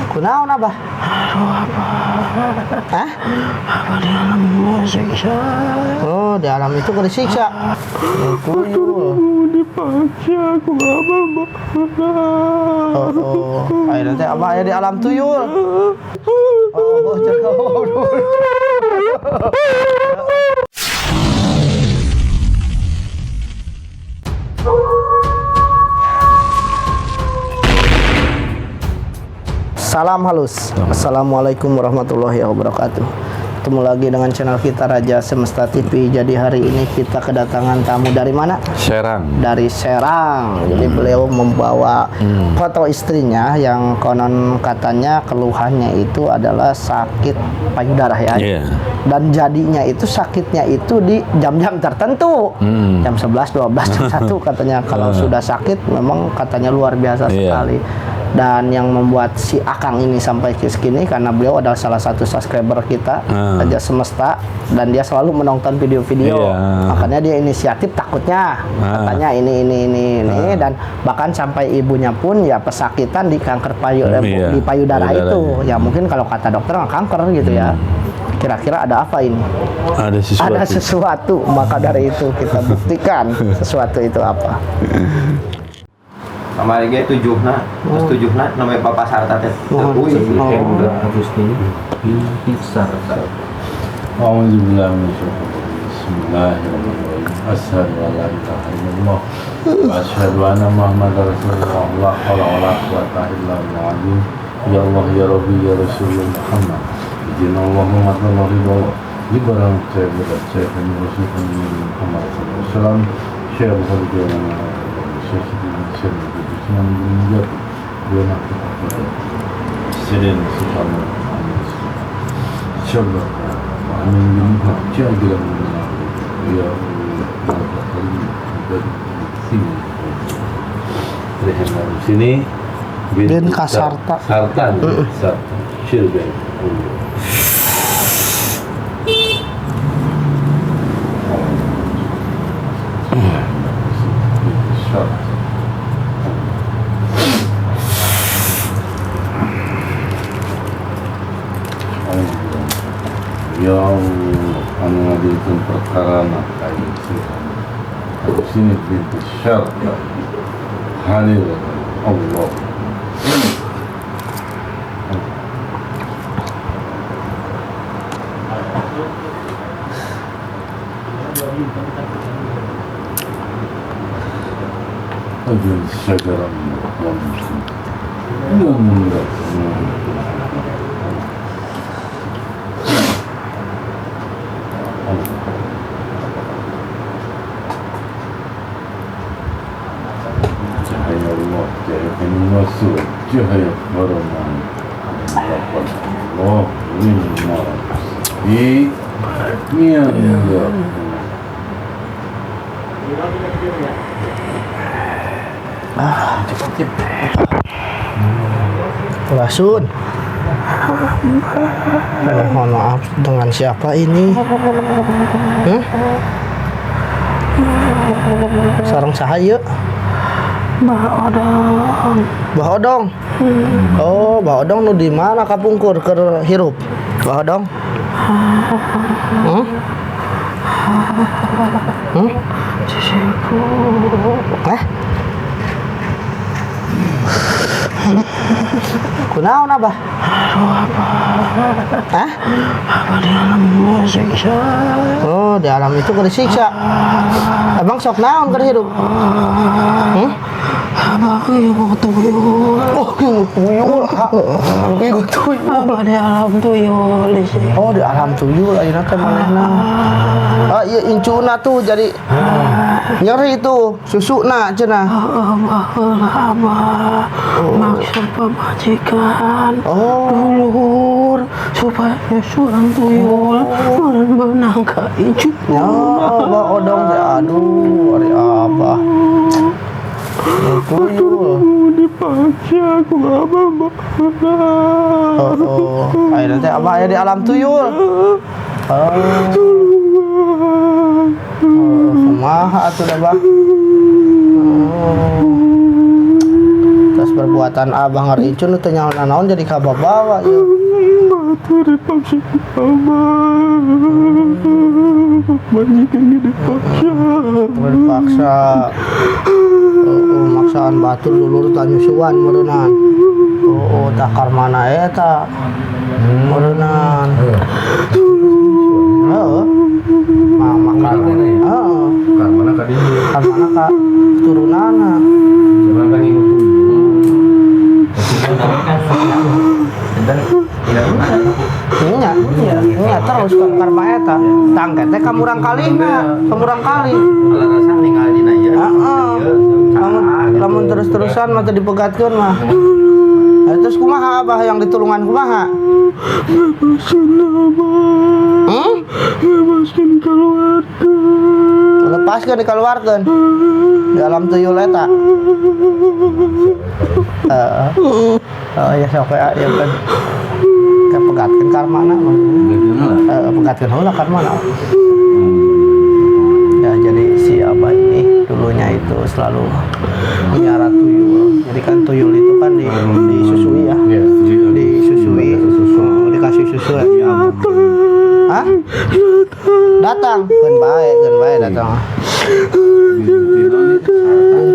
Kunaon Abah? Hah? Di alam siksa. Oh, di alam itu kau disiksa. Dipaksa aku Abah. Oh. Ayo nanti Abah ya di alam tuyul. Salam halus. Assalamualaikum warahmatullahi wabarakatuh. Ketemu lagi dengan channel kita Raja Semesta TV. Jadi hari ini kita kedatangan tamu dari mana? Serang. Dari Serang. Jadi beliau membawa foto istrinya yang konon katanya keluhannya itu adalah sakit payudara ya. Yeah. Dan jadinya itu sakitnya itu di jam-jam tertentu. Jam 11, 12, jam 1 katanya kalau sudah sakit memang katanya luar biasa sekali. Dan yang membuat si Akang ini sampai ke sini karena beliau adalah salah satu subscriber kita Raja Semesta dan dia selalu menonton video-video. Makanya dia inisiatif takutnya katanya ini dan bahkan sampai ibunya pun ya pesakitan di kanker di payudara itu. Ya mungkin kalau kata dokter kanker gitu ya. Kira-kira ada apa ini? Ada sesuatu. Maka dari itu kita buktikan sesuatu itu apa. Sama lagi tujuhna, terus tujuhna namanya Bapak Sarta teh. Udah harus ini Sarta. A'udzubillahi minasyaitonir Bismillahirrahmanirrahim. Asyhadu an la ilaha illallah wa asyhadu anna Muhammadar Rasulullah. La haula wa la quwwata illa billah. Ya Allah ya Rabbi ya Rasulullah Muhammad. Ijina Allahumma ridho. Di barang saya berat saya kami Rasulullah Muhammad sallallahu alaihi wasallam. Syekh Bukhari Syekh Senang menjadi dua nak sedang sekarang insyaallah amin minha jaga ya sini bin Kasarta Sarta Syirga Ya Allah, anu ngadilkeun perkara kain sini binti syarta halil Allah. Ajun syagaram cahaya Allah, cahaya penuh cahaya Rahman, Allah lima ya Rasul. Mohon maaf dengan siapa ini? Sarang sahaya. Bah Odong. Oh, Bah Odong nu di mana kapungkur keur hirup? Bah Odong. Kunaon Abah? Hah? Di alam siksa. Oh, di alam itu kau disiksa. Abang sok naon keur hidup? Abah ieu tuyul. Oh, tuyul. Ieu tuyul. Abah di alam tuyul. Oh, di alam tuyul ayeuna teh manehna. Ah, ieu incuna tuh jadi nyeri tuh susuna cenah. Abah maksud pemajikan dulur supaya surang tuyul menang ka incu. Ya, Abah Odong teh aduh, ari Abah. Tuyul. Dipaksa aku Abah. Oh. Ayeuna teh Abah aya di alam tuyul. Kumaha atuh dah, Bang? Terus perbuatan abah ngaricun itu nyawa-naon jadi kababawa ya. Batu dipaksa abah. Majikan dipaksa. Terpaksa maksaan batur dulu tanya suan merenang. Takar mana eta merenang. Mama kan Karena tadi karena kak turunana. cuma kan ini Iya terus ke karma eta tangket teh kamurang kali. Kalau rasa tinggal di naya. Lamun terus-terusan mah teu dipegatkeun mah. Terus kumaha abah yang ditulungan kumaha? Bebaskan abah. Bebaskan keluarga. Lepaskeun dikeluarkeun. Di alam tuyul eta. Ya sok ya kan. Kepegatkeun karmana mah. Pegatkeun heula karmana. Ya jadi si abah ini dulunya itu selalu menyara tuyul. Jadi kan tuyul itu kan disusui ya. Disusui. Dikasih susu ya si abah. Hah? Datang. Keun bae datang.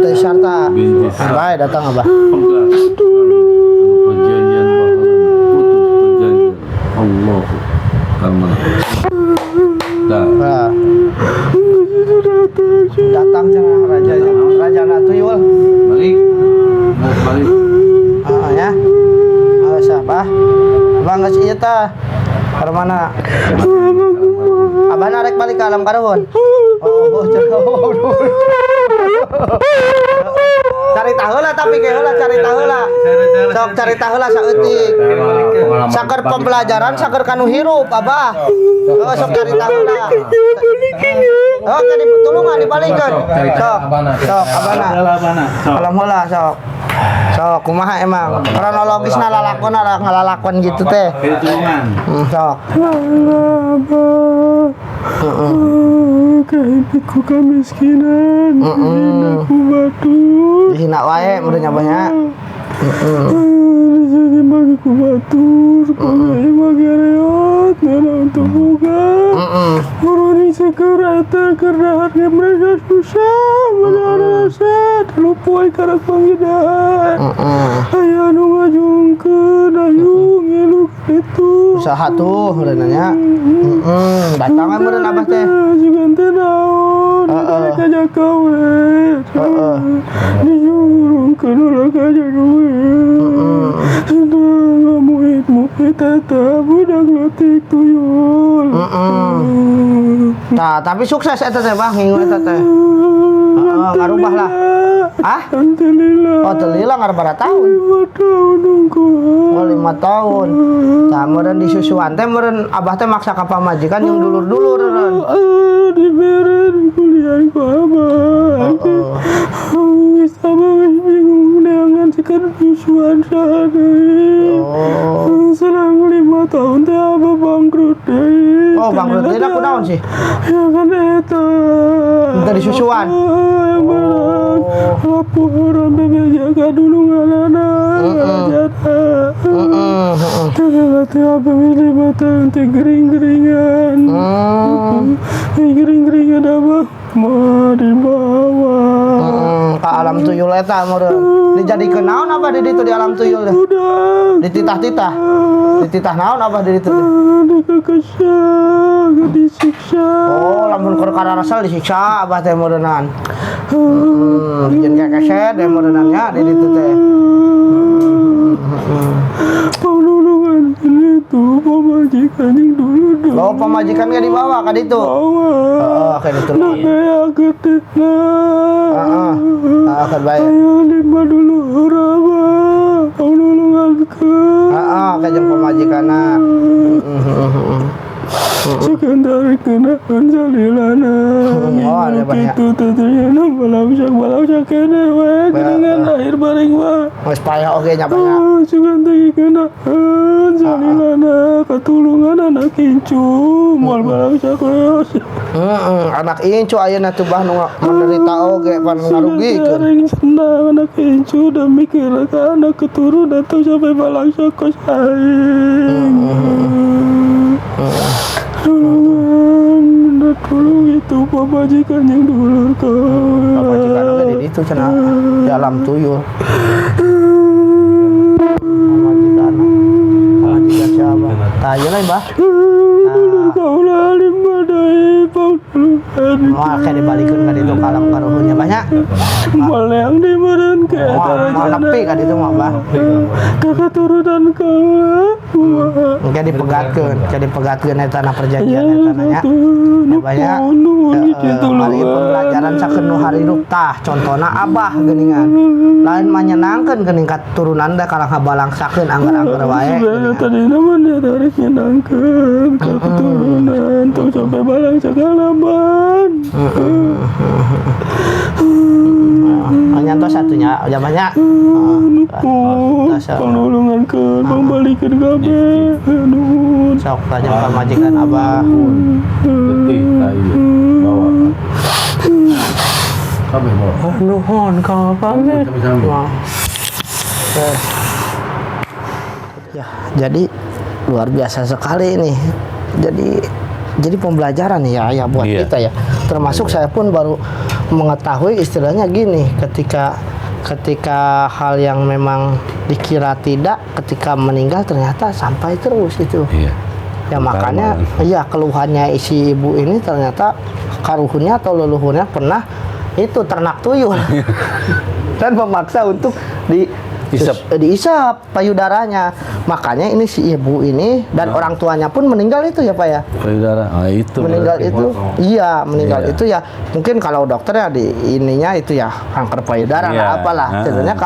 Teh sarta. Keun bae datang abah. perjanjian putus perjanjian Allah karena Nah. Datang cenah raja tuyul. balik Ya. Siapa? Abang geus ieu tah. Ka mana? Abah narek balik ke alam karuhun. Cari tahu lah tapi ke heula cari tahu lah. Sok cari tahu lah saeutik. Saker pembelajaran saker kanu hirup Abah. Sok cari tahu lah. Oh jadi tulungan dibalikeun. Sok Abana. Alam heula sok. Sok kumaha emang kronologisna lalakon ngalalakon gitu teh. Sok. Kehidupanku kemiskinan. Aku batu. Dihina wae meureun abahnya. Jadi bagi ku batur, bagi reot, nana untuk buka. Orang segera tak kerana mereka susah, menarasa terlupai karena penghidupan. Ayah nu ngajungkeun ayung iluk itu. Usaha tuh meureun nya. Datang meureun abah teh. Juga teu naon, mereka jakawe. Dijurungkeun ulah kaja duit. Sudah muhit eta budak letik tuyul. Nah, tapi sukses eta teh Bang, ngingu eta teh. Ngarubah lah. Alhamdulillah. Oh, teu lila ngarbara tahun. 5 tahun nungguan. Oh, 5 tahun. Tah meureun disusuan teh meureun abah teh maksa ka pamajikan yang dulur-dulur meureun. Diberen kuliah ku abah. Geus abah geus bingung neangan sikeun susuan sadeuy. Selang 5 tahun teh abah bangkrut deui. Oh, bangkrut deui kunaon sih? Ya kan eta. Minta disusuan. Laporan jaga dulu ngalana. Ternyata abah milih batang teh gering-geringan. Gering-geringan abah mau dibawa. Ka alam tuyul eta meureun. Dijadikeun naon abah di ditu di alam tuyul teh? Dititah-titah. Dititah naon abah di ditu teh? Dikekesya, disiksa. Oh, lamun perkara rasal disiksa abah teh meureunan. Bikin kekeset teh meureunan nya di ditu teh. Penulungan itu pemajikan yang dulu. Oh, pamajikan ge dibawa ka ditu. Heeh, ka ditu. Kayak getihna. Kan bae. Ayo lima dulu raba. Penulungan ke. Ka jeung pamajikanna. Sekendari kena anjalilana. Oh, anu ya banyak. Itu tentunya balang sak kene we dengan lahir bareng wa. Geus payah oge nya banyak. Sugan teh kena salilana katulungan anak kincu moal balang sak leos. Anak incu ayeuna teu bah nu menderita oge pan ngarugikeun. Jaring senang anak kincu dan mikir ka anak keturunan tuh sampai balang sak kos aing. Tolong itu pamajikan yang dulur kau. Pamajikan oge di ditu cenah di alam tuyul. Pamajikan siapa? Tah ieu lain bah. Kau lalim badai pauluhan. Moal kayak dibalikeun ka ditu kalam karuhunnya banyak. Mal yang dimeren ke Moal nepi ka ditu mah bah. kakak turunan kau. Mungkin dipegatkeun eta na perjanjian eta na nya. Banyak balik pembelajaran sakeun nu harirup tah contona abah geuningan. Lain mah nyenangkeun geuning katurunan da kalang habalangsakeun anggar-anggar wae. Tadi namanya tarik nyenangkeun ke keturunan tuh sampai balang sakalaban. Nyantos satunya udah banyak. Penulungan ke pembalikan kabeh. Aduh. Sok tanya pamajikan abah. Letih tayo. Bawa. Kami bawa. Nuhun ka pamit. Sama-sama. Ya, jadi luar biasa sekali ini. Jadi pembelajaran ya buat Iya. kita ya. Termasuk saya pun baru mengetahui istilahnya gini, ketika hal yang memang dikira tidak, ketika meninggal ternyata sampai terus itu. Iya. Ya makanya iya keluhannya isi ibu ini ternyata karuhunnya atau leluhurnya pernah itu ternak tuyul dan memaksa untuk diisap payudaranya. Makanya ini si ibu ini dan orang tuanya pun meninggal itu ya Pak ya. Payudara. Itu. Meninggal berarti. itu meninggal Iya. itu ya mungkin kalau dokter ya di ininya itu ya kanker payudara Iya. lah apalah. Sebenarnya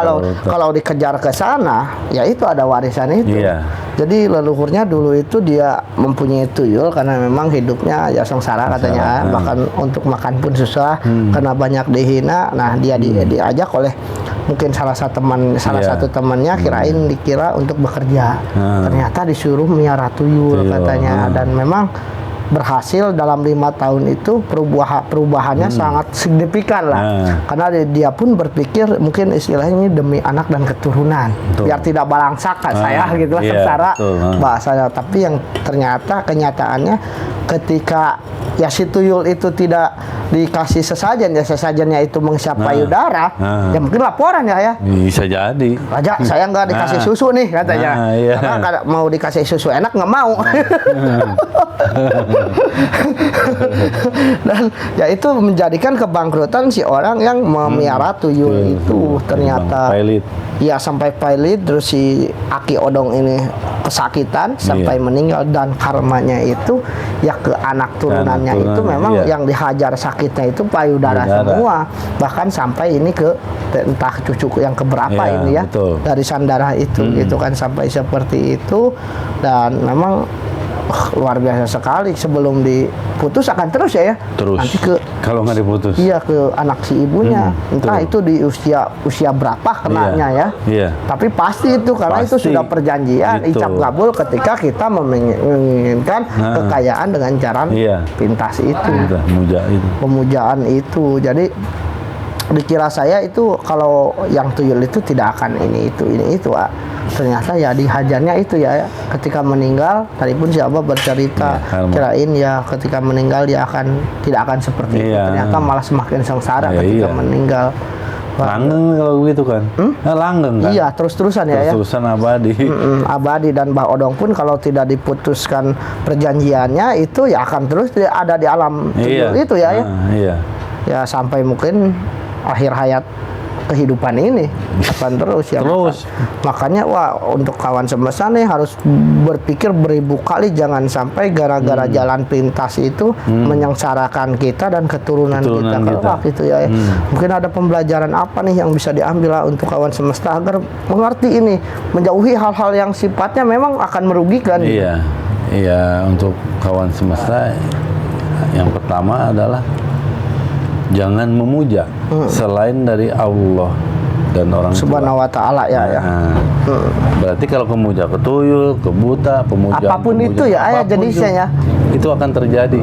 kalau dikejar ke sana ya itu ada warisan itu. Iya. Jadi leluhurnya dulu itu dia mempunyai tuyul karena memang hidupnya ya sengsara katanya, bahkan untuk makan pun susah karena banyak dihina. Nah, dia diajak oleh mungkin salah satu temannya dikira untuk bekerja. Ternyata disuruh miara tuyul katanya dan memang berhasil dalam 5 tahun itu perubahannya sangat signifikan lah. Karena dia pun berpikir mungkin istilahnya ini demi anak dan keturunan. Biar tidak balangsak saya gitu lah sengsara bahasanya. Tapi yang ternyata kenyataannya ketika ya si tuyul itu tidak dikasih sesajen, ya sesajennya itu menghisap payudara, ya mungkin laporan ya. Bisa jadi. Raja, saya nggak dikasih susu nih katanya. Karena kalau mau dikasih susu enak nggak mau. Dan ya itu menjadikan kebangkrutan si orang yang memiara tuyul itu ternyata. Ya sampai pilot, terus si Aki Odong ini kesakitan sampai meninggal dan karmanya itu ya ke anak turunannya itu memang yang dihajar sakitnya itu payudara semua, bahkan sampai ini ke entah cucu yang keberapa ini ya dari sandarah itu gitu kan sampai seperti itu. Dan memang luar biasa sekali. Sebelum diputus akan terus ya terus nanti ke kalau nggak diputus ke anak si ibunya entah itu di usia berapa kenanya ya tapi pasti itu karena itu sudah perjanjian icap kabul ketika kita menginginkan kekayaan dengan cara pintas itu pemujaan itu. Jadi dikira saya itu kalau yang tuyul itu tidak akan ini itu ternyata ya dihajarnya itu ya ketika meninggal. Tadi pun si Abah bercerita kirain ya ketika meninggal dia tidak akan seperti itu, ternyata malah semakin sengsara ketika meninggal. Langgeng kalau begitu kan. Langgeng kan. Iya, terus-terusan ya. Terus-terusan abadi. Abadi. Dan Mbah Odong pun kalau tidak diputuskan perjanjiannya itu ya akan terus ada di alam tuyul itu ya. Ya sampai mungkin akhir hayat kehidupan ini akan terus ya. Makanya untuk kawan semesta nih harus berpikir beribu kali jangan sampai gara-gara jalan pintas itu menyengsarakan kita dan keturunan kita kelak gitu ya. Mungkin ada pembelajaran apa nih yang bisa diambil lah untuk kawan semesta agar mengerti ini, menjauhi hal-hal yang sifatnya memang akan merugikan. Iya, untuk kawan semesta yang pertama adalah jangan memuja selain dari Allah dan orang tua. Subhanahu wa ta'ala ya. Nah, berarti kalau kemuja ke tuyul, ke buta, Apapun itu ya, ayah jenisnya ya. Itu akan terjadi.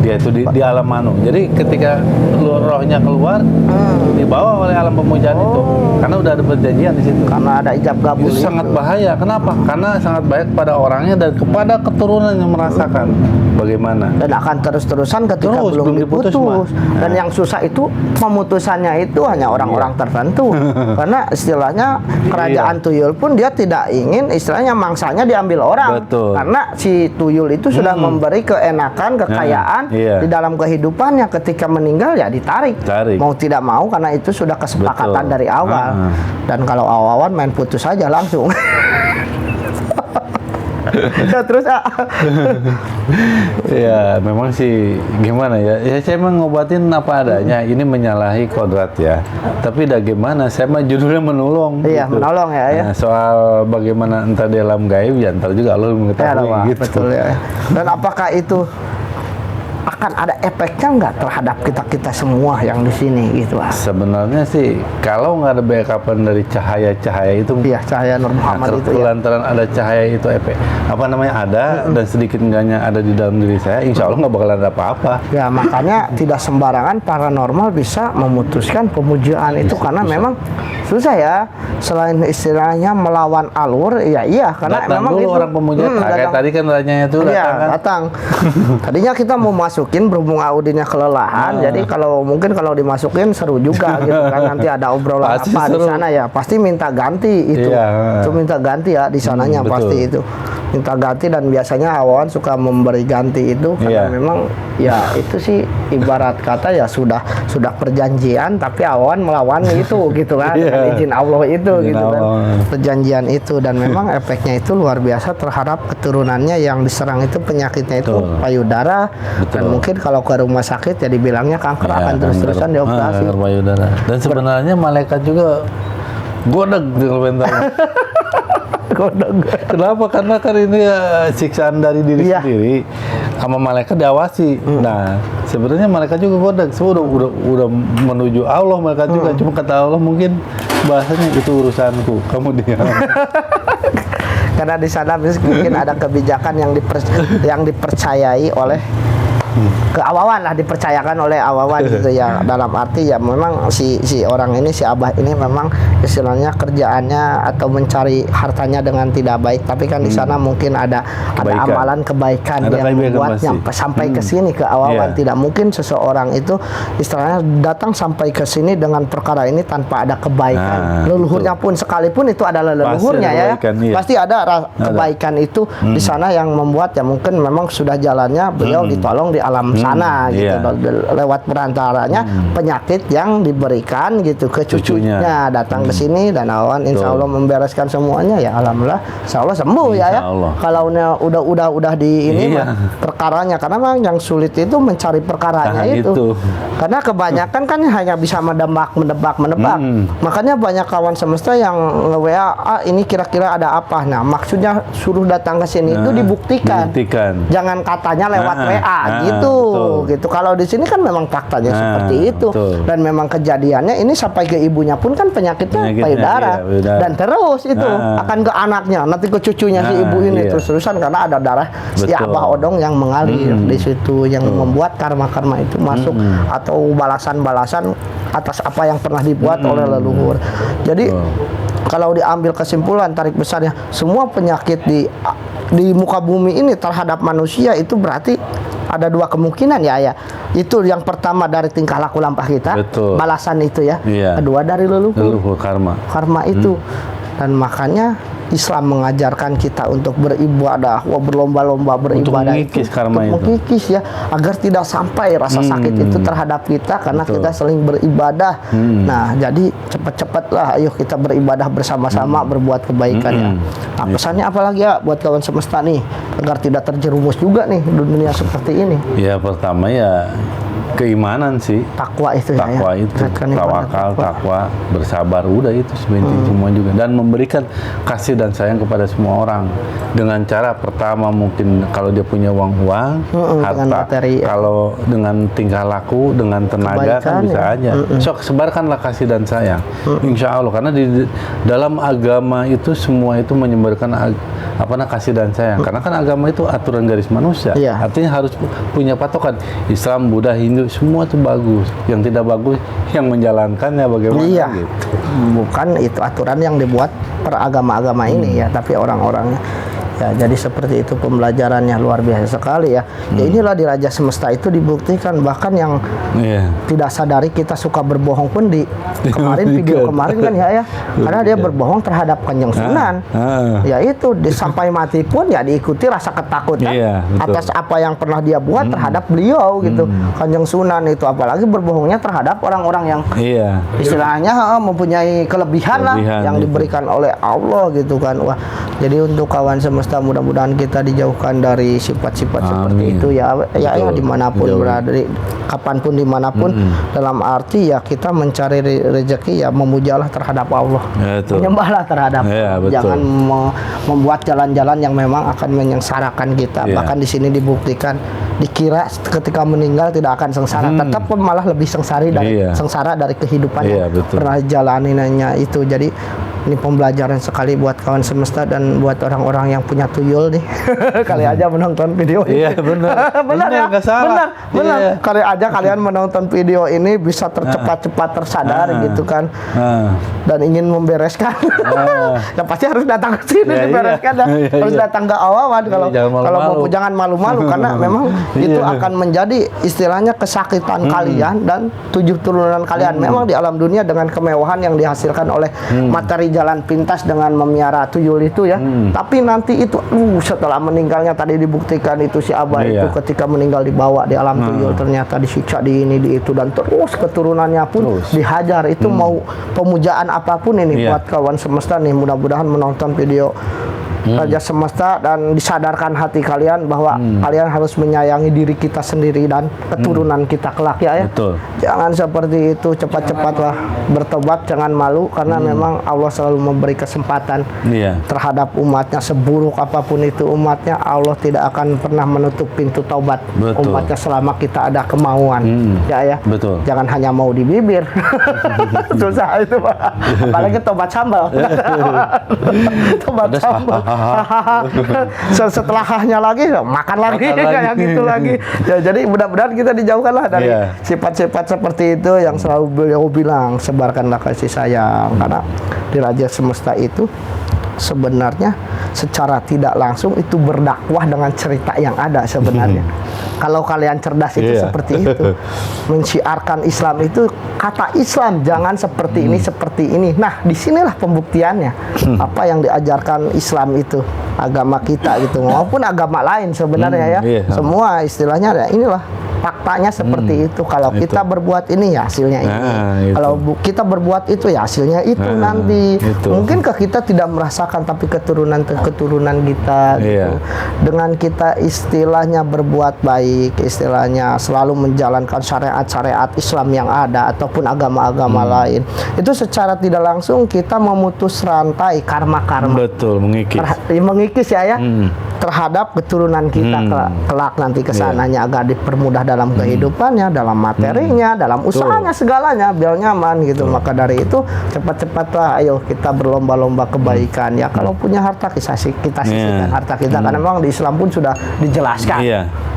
Dia itu di alam manu. Jadi ketika rohnya keluar, dibawa oleh alam pemujaan itu. Karena udah ada perjanjian di situ. Karena ada ijab kabul. Itu sangat bahaya. Kenapa? Karena sangat bahaya kepada orangnya dan kepada keturunan yang merasakan bagaimana. Dan akan terus-terusan ketika Terus, belum belum diputus, diputus. Mas. Dan yang susah itu pemutusannya itu hanya orang-orang tertentu. Karena istilahnya kerajaan tuyul pun dia tidak ingin istilahnya mangsanya diambil orang. Betul. Karena si tuyul itu sudah memberi keenakan, kekayaan di dalam kehidupannya. Ketika meninggal ya ditarik. Mau tidak mau karena itu sudah kesepakatan dari awal. Dan kalau awal-awal main putus saja langsung. Ya, terus ya memang sih gimana ya, saya emang ngobatin apa adanya. Ini menyalahi kodrat ya, tapi dah gimana, saya mah judulnya menolong. Iya, gitu. menolong ya, ya. Nah, soal bagaimana entar di alam gaib ya ntar juga Allah mengetahui ya, gitu. Betul ya. Dan apakah itu akan ada efeknya nggak terhadap kita semua yang di sini gitu? Sebenarnya sih kalau nggak ada backupan dari cahaya-cahaya itu, iya, cahaya Nur Muhammad itu ya. Lantaran ada cahaya itu apa namanya ada dan sedikit enggaknya ada di dalam diri saya, insya Allah nggak bakalan ada apa-apa. Ya makanya tidak sembarangan paranormal bisa memutuskan pemujaan itu karena memang susah ya. Selain istilahnya melawan alur, ya iya karena datang memang dulu itu orang pemuja. Kayak tadi kan nanyanya itu datang kan. Datang. Tadinya kita mau masukin berhubung Audinnya kelelahan, jadi kalau mungkin kalau dimasukin seru juga gitu kan, nanti ada obrolan pasti apa seru. di sana ya, pasti minta ganti itu. Itu minta ganti ya di sananya pasti itu. Minta ganti dan biasanya Awawan suka memberi ganti itu karena memang ya itu sih ibarat kata ya sudah perjanjian tapi Awawan melawan itu gitu kan. Dengan izin Allah itu gitu kan. Perjanjian itu dan memang efeknya itu luar biasa terhadap keturunannya yang diserang itu penyakitnya itu payudara. Dan mungkin kalau ke rumah sakit ya dibilangnya kanker akan terus-terusan dioperasi. Kanker payudara. Dan sebenarnya malaikat juga godeg di komentar. Kenapa? Karena kan ini siksaan dari diri sendiri sama malaikat diawasi. Nah, sebenarnya malaikat juga godeg. Udah menuju Allah malaikat juga. Cuma kata Allah mungkin bahasanya itu urusanku. Kamu diam. Karena di sana mungkin ada kebijakan yang dipercayai oleh keawawan lah, dipercayakan oleh awawan gitu ya. Dalam arti ya memang si orang ini, si abah ini memang istilahnya kerjaannya atau mencari hartanya dengan tidak baik, tapi kan di sana mungkin ada amalan kebaikan yang membuatnya sampai ke sini ke awawan. Tidak mungkin seseorang itu istilahnya datang sampai ke sini dengan perkara ini tanpa ada kebaikan. Leluhurnya pun sekalipun itu adalah leluhurnya ya. Pasti ada kebaikan itu di sana yang membuat ya mungkin memang sudah jalannya beliau ditolong di alam sana gitu, lewat perantaranya penyakit yang diberikan gitu ke cucunya datang ke sini dan awan insya Allah membereskan semuanya ya, alhamdulillah insya Allah sembuh ya. Kalau udah di ini perkaranya, karena memang yang sulit itu mencari perkaranya itu. Karena kebanyakan kan hanya bisa menebak. Makanya banyak kawan semesta yang nge-WA, ini kira-kira ada apa. Nah, maksudnya suruh datang ke sini itu dibuktikan. Jangan katanya lewat WA gitu. Kalau di sini kan memang faktanya seperti itu. Dan memang kejadiannya ini sampai ke ibunya pun kan penyakitnya payudara. Dan terus itu akan ke anaknya, nanti ke cucunya si ibu ini terus-terusan karena ada darah si Abah Odong yang mengalir di situ yang membuat karma-karma itu masuk atau balasan-balasan atas apa yang pernah dibuat oleh leluhur. Jadi kalau diambil kesimpulan tarik besarnya, semua penyakit di muka bumi ini terhadap manusia itu berarti ada dua kemungkinan ya. Itu yang pertama dari tingkah laku lampah kita, balasan itu ya. Kedua dari leluhur karma itu. Dan makanya Islam mengajarkan kita untuk beribadah, berlomba-lomba beribadah, untuk mengikis ya, agar tidak sampai rasa sakit itu terhadap kita karena kita sering beribadah. Nah, jadi cepat-cepatlah ayo kita beribadah bersama-sama, berbuat kebaikan ya. Nah, pesannya apalagi ya buat kawan semesta nih agar tidak terjerumus juga nih di dunia seperti ini? Ya pertama ya keimanan sih. Takwa itu ya. Takwa itu, Beratkan ibadah tawakal, takwa, bersabar, udah itu sebenarnya semua juga. Dan memberikan kasih dan sayang kepada semua orang dengan cara pertama mungkin kalau dia punya uang, dengan harta, materi, ya. kalau dengan tingkah laku, dengan tenaga Kebaikan, kan bisa ya. aja. So sebarkanlah kasih dan sayang, insya Allah. Karena di dalam agama itu semua itu menyebarkan kasih dan sayang. Karena kan agama itu aturan garis manusia. Iya. Artinya harus punya patokan. Islam, Buddha, Hindu semua itu bagus. Yang tidak bagus yang menjalankannya bagaimana Iya. gitu. Bukan itu aturan yang dibuat per agama-agama ini ya, tapi orang-orangnya. Ya, jadi seperti itu pembelajarannya luar biasa sekali ya. Ya inilah di Raja Semesta itu dibuktikan, bahkan yang tidak sadari kita suka berbohong pun di kemarin video kemarin kan ya, karena dia berbohong terhadap Kanjeng Sunan. Ya itu sampai mati pun ya diikuti rasa ketakutan atas apa yang pernah dia buat terhadap beliau gitu. Kanjeng Sunan itu apalagi berbohongnya terhadap orang-orang yang istilahnya mempunyai kelebihan lah yang diberikan oleh Allah gitu kan. Wah, jadi untuk kawan semesta mudah-mudahan kita dijauhkan dari sifat-sifat seperti itu ya dimanapun berada, kapanpun dimanapun, dalam arti ya kita mencari rezeki ya memujalah terhadap Allah, menyembahlah terhadap Allah. Jangan membuat jalan-jalan yang memang akan menyengsarakan kita. Bahkan di sini dibuktikan, dikira ketika meninggal tidak akan sengsara, tetap pun malah lebih sengsara dari kehidupan yang pernah jalaninnya itu. Jadi ini pembelajaran sekali buat kawan semesta dan buat orang-orang yang punya tuyul nih. Kali aja menonton video ini. Iya benar. benar ya, nggak salah. benar. Kali aja kalian menonton video ini bisa tercepat-cepat tersadar gitu kan, dan ingin membereskan. Ya pasti harus datang ke sini dibereskan. Harus datang ke Awawan kalau mau, jangan malu-malu karena memang itu akan menjadi istilahnya kesakitan kalian dan 7 turunan kalian. Memang di alam dunia dengan kemewahan yang dihasilkan oleh materi jalan pintas dengan memiara tuyul itu ya, tapi nanti itu setelah meninggalnya tadi dibuktikan itu si Abah itu ketika meninggal dibawa di alam tuyul, ternyata disiksa di ini di itu, dan terus keturunannya pun dihajar. Itu mau pemujaan apapun ini buat kawan semesta nih, mudah-mudahan menonton video Raja Semesta dan disadarkan hati kalian bahwa kalian harus menyayangi diri kita sendiri dan keturunan kita kelak ya. Jangan seperti itu, cepat-cepatlah bertobat, jangan malu karena memang Allah selalu memberi kesempatan terhadap umatnya. Seburuk apapun itu umatnya, Allah tidak akan pernah menutup pintu taubat umatnya selama kita ada kemauan. Jangan hanya mau di bibir. Susah itu Pak. Apalagi tobat sambal. Tobat sambal. Setelah hahnya lagi makan lagi kayak gitu lagi ya. Jadi mudah-mudahan kita dijauhkanlah dari sifat-sifat seperti itu yang selalu beliau bilang, sebarkanlah kasih sayang. Karena di Raja Semesta itu sebenarnya secara tidak langsung itu berdakwah dengan cerita yang ada sebenarnya. Kalau kalian cerdas itu seperti itu, mensiarkan Islam itu kata Islam, jangan seperti ini seperti ini. Nah disinilah pembuktiannya apa yang diajarkan Islam itu, agama kita gitu maupun agama lain sebenarnya ya. Semua istilahnya ya inilah faktanya seperti itu. Kalau kita berbuat ini ya hasilnya ini. Kalau kita berbuat itu ya hasilnya itu nanti. Mungkinkah kita tidak merasakan, tapi keturunan kita gitu. Dengan kita istilahnya berbuat baik, istilahnya selalu menjalankan syariat-syariat Islam yang ada ataupun agama-agama lain, itu secara tidak langsung kita memutus rantai karma-karma. Betul, mengikis ya terhadap keturunan kita kelak nanti kesananya agar dipermudah dalam kehidupannya, dalam materinya, dalam usahanya, segalanya biar nyaman gitu. Maka dari itu cepat-cepatlah ayo kita berlomba-lomba kebaikan ya. Kalau punya harta kita sisihkan harta kita, karena memang di Islam pun sudah dijelaskan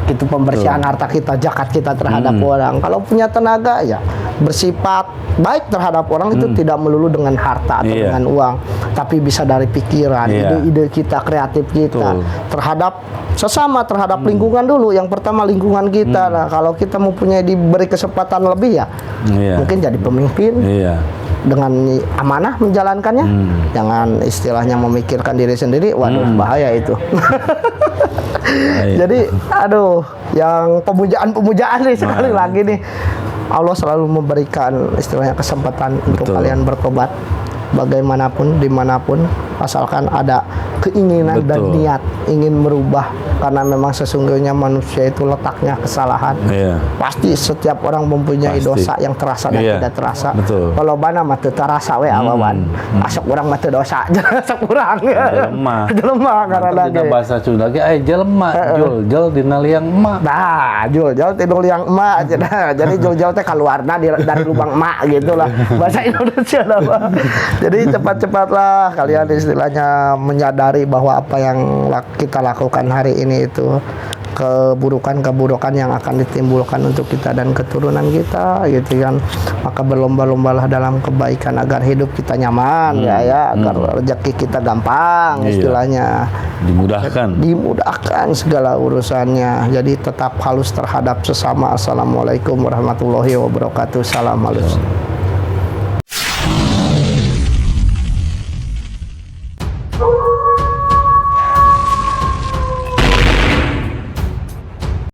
itu pembersihan harta kita, zakat kita terhadap orang. Kalau punya tenaga ya bersifat baik terhadap orang itu tidak melulu dengan harta atau dengan uang, tapi bisa dari pikiran, ide-ide kita, kreatif kita terhadap sesama, terhadap lingkungan dulu. Yang pertama lingkungan kita. Nah, kalau kita mempunyai diberi kesempatan lebih ya mungkin jadi pemimpin dengan amanah menjalankannya. Jangan istilahnya memikirkan diri sendiri. Waduh, bahaya itu. Jadi aduh, yang pemujaan nih sekali lagi nih, Allah selalu memberikan istilahnya kesempatan untuk kalian bertobat bagaimanapun, dimanapun, asalkan ada keinginan dan niat ingin merubah, karena memang sesungguhnya manusia itu letaknya kesalahan. Iya. Pasti setiap orang mempunyai Pasti. dosa yang terasa dan Iya. tidak terasa. Betul. Kalau bana mah teu terasa we awawan. Asok urang mah teu dosa, asok urang. Jelema. Jelema karena Mantap dina bahasa Sunda ge aya jelema, jol dina liang emak. Nah, jul-jul tidur liang emak aja dah. Jadi jul-jul teh keluarna dari lubang emak gitulah. Bahasa Indonesia lah, Pak. Jadi cepat-cepatlah kalian istilahnya menyadari bahwa apa yang kita lakukan hari ini itu keburukan-keburukan yang akan ditimbulkan untuk kita dan keturunan kita gitu kan. Maka berlomba-lombalah dalam kebaikan agar hidup kita nyaman ya, agar rezeki kita gampang Iya. istilahnya. Dimudahkan segala urusannya. Jadi tetap halus terhadap sesama. Assalamualaikum warahmatullahi wabarakatuh. Salam halus.